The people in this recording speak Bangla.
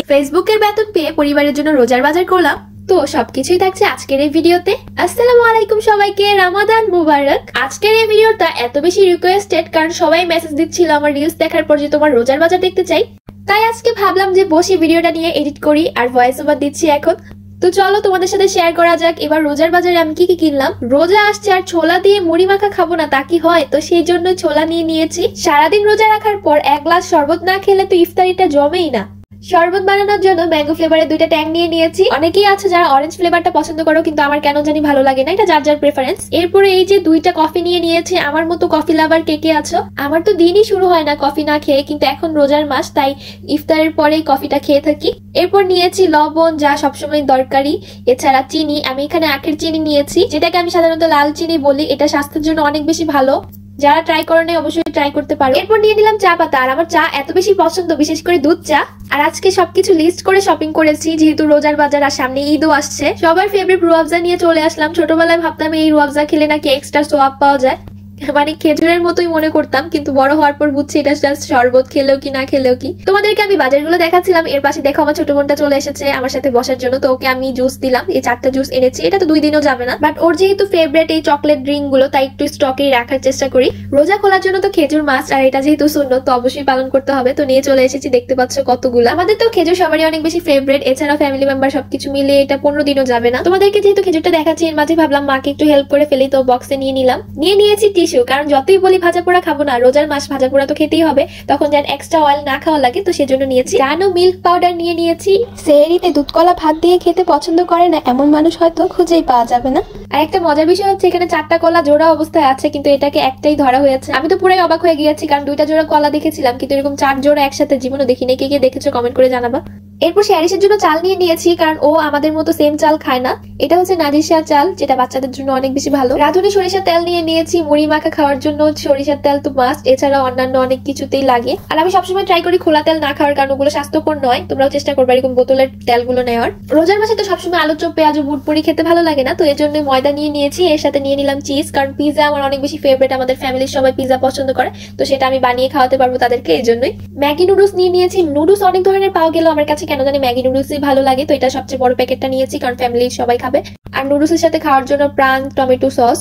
ফেসবুকের বেতন পেয়ে পরিবারের জন্য রোজার বাজার করলাম। তো সবকিছুই থাকছে আজকের এই ভিডিওতে। আসসালামু আলাইকুম সবাইকে, রমাদান মুবারক। আজকের এই ভিডিওটা এত বেশি রিকোয়েস্টেড কারণ সবাই মেসেজ দিচ্ছিল আমার রিলস দেখার পর যে তোমার রোজার বাজার দেখতে চাই। তাই আজকে ভাবলাম যে বসে ভিডিওটা নিয়ে এডিট করি আর ভয়েস ওভার দিচ্ছি এখন। তো চলো তোমাদের সাথে শেয়ার করা যাক এবার রোজার বাজারে আমি কি কি কিনলাম। রোজা আসছে আর ছোলা দিয়ে মুড়ি মাখা খাবো না তা কি হয়, তো সেই জন্য ছোলা নিয়ে নিয়েছি। সারাদিন রোজা রাখার পর এক গ্লাস শরবত না খেলে তো ইফতারিটা জমেই না। শরবত বানানোর জন্য ম্যাঙ্গো ফ্লেভারের 2টা ট্যাং নিয়ে নিয়েছি। অনেকেই আছে যারা অরেঞ্জ ফ্লেভারটা পছন্দ করো, কিন্তু আমার কেন জানি ভালো লাগে না, এটা যার যার প্রেফারেন্স। এরপরে এই যে 2টা কফি নিয়ে নিয়েছি। আমার মতো কফি লাভার কে কে আছো? আমার তো দিনই শুরু হয় না কফি না খেয়ে, কিন্তু এখন রোজার মাস তাই ইফতারের পরেই কফিটা খেয়ে থাকি। এরপর নিয়েছি লবণ, যা সবসময় দরকারি। এছাড়া চিনি, আমি এখানে আখের চিনি নিয়েছি, যেটাকে আমি সাধারণত লাল চিনি বলি। এটা স্বাস্থ্যের জন্য অনেক বেশি ভালো, যারা ট্রাই করে নাই অবশ্যই ট্রাই করতে পারো। এরপর নিয়ে নিলাম চা পাতা, আর আমার চা এত বেশি পছন্দ, বিশেষ করে দুধ চা। আর আজকে সবকিছু লিস্ট করে শপিং করেছি, যেহেতু রোজার বাজার আর সামনে ঈদও আসছে। সবার ফেভারিট রুয়াবজা নিয়ে চলে আসলাম। ছোটবেলায় ভাবতাম এই রুয়াবজা খেলে নাকি এক্সট্রা সোয়াব পাওয়া যায়, মানে খেজুরের মতোই মনে করতাম, কিন্তু বড় হওয়ার পর বুঝছি এটা জাস্ট শরবত, খেলেও কি না খেলেও কি। তোমাদেরকে আমি বাজারগুলো দেখাচ্ছিলাম, এর পাশে দেখো আমার ছোট বোনটা চলে এসেছে আমার সাথে বসার জন্য। তো ওকে আমি জুস দিলাম, এই 4টা জুস এনেছি। এটা তো 2 দিনও যাবে না, বাট ওর যেহেতু ফেভারিট এই চকলেট ড্রিঙ্ক গুলো, তাই একটু স্টকেই রাখার চেষ্টা করি। রোজা খোলার জন্য তো খেজুর মাস্ট, আর এটা যেহেতু সুন্নত তো অবশ্যই পালন করতে হবে, তো নিয়ে চলে এসেছি। দেখতে পাচ্ছ কতগুলো। আমাদের তো খেজুর সবারই অনেক বেশি ফেভারিট, এছাড়া ফ্যামিলি মেম্বার সবকিছু মিলে এটা 15 দিনও যাবে না। তোমাদেরকে যেহেতু খেজুরটা দেখাচ্ছি, এর মাঝে ভাবলাম মাকে একটু হেল্প করে ফেলি, তো বক্সে নিয়ে নিলাম। নিয়ে নিয়েছি টিস্যু, কারণ যতই বলি ভাজা পোড়া খাবো না, রোজার মাস ভাজা পোড়া তো খেতেই হবে, তখন যেন এক্সট্রা অয়েল না খাওয়া লাগে, তো সেজন্য নিয়েছি। ডানো মিল্ক পাউডার নিয়ে নিয়েছি। সেহরিতে দুধ কলা ভাত দিয়ে খেতে পছন্দ করে না এমন মানুষ হয়তো খুঁজেই পাওয়া যাবে না। আর একটা মজার বিষয় হচ্ছে এখানে 4টা কলা জোড়া অবস্থায় আছে, কিন্তু এটাকে একটাই ধরা হয়েছে। আমি তো পুরাই অবাক হয়ে গিয়েছি, কারণ 2টা জোড়া কলা দেখেছিলাম, কিন্তু এরকম 4 জোড়া একসাথে জীবনে দেখিনি। কে কে দেখেছো কমেন্ট করে জানাবা। এরপর শ্যারিসের জন্য চাল নিয়ে নিয়েছি, কারণ ও আমাদের মতো সেম চাল খায় না। এটা হচ্ছে নাজিরশাহ চাল, যেটা বাচ্চাদের জন্য অনেক বেশি ভালো। রাঁধুনি সরিষার তেল নিয়ে নিয়েছি, মুড়ি মাখা খাওয়ার জন্য সরিষার তেল তো মাস্ট, এছাড়া অন্যান্য অনেক কিছুতেই লাগে। আর আমি সবসময় ট্রাই করি খোলা তেল না খাওয়ার, কারণ ওগুলো স্বাস্থ্যকর নয়। তোমরাও চেষ্টা করবে এরকম বোতলের তেলগুলো নেওয়ার। রোজার মাসে তো সবসময় আলু চপ, পেঁয়াজ, বুট পুরি খেতে ভালো লাগে না, তো এর জন্য ময়দা নিয়ে নিয়েছি। এর সাথে নিয়ে নিলাম চিজ, কারণ পিজা আমার অনেক বেশি ফেভারিট। আমাদের ফ্যামিলির সবাই পিজা পছন্দ করে, তো সেটা আমি বানিয়ে খাওয়াতে পারবো তাদেরকে, এই জন্যই। ম্যাগি নুডলস নিয়ে নিয়েছি। নুডলস অনেক ধরনের পাওয়া গেল, আমার কাছে কেন জানি ম্যাগি নুডলস ভালো লাগে, তো এটা সবচেয়ে বড় প্যাকেটটা নিয়েছি, কারণ ফ্যামিলির সবাই খাবে। আর নুডলসের সাথে খাওয়ার জন্য প্রাণ টমেটো সস।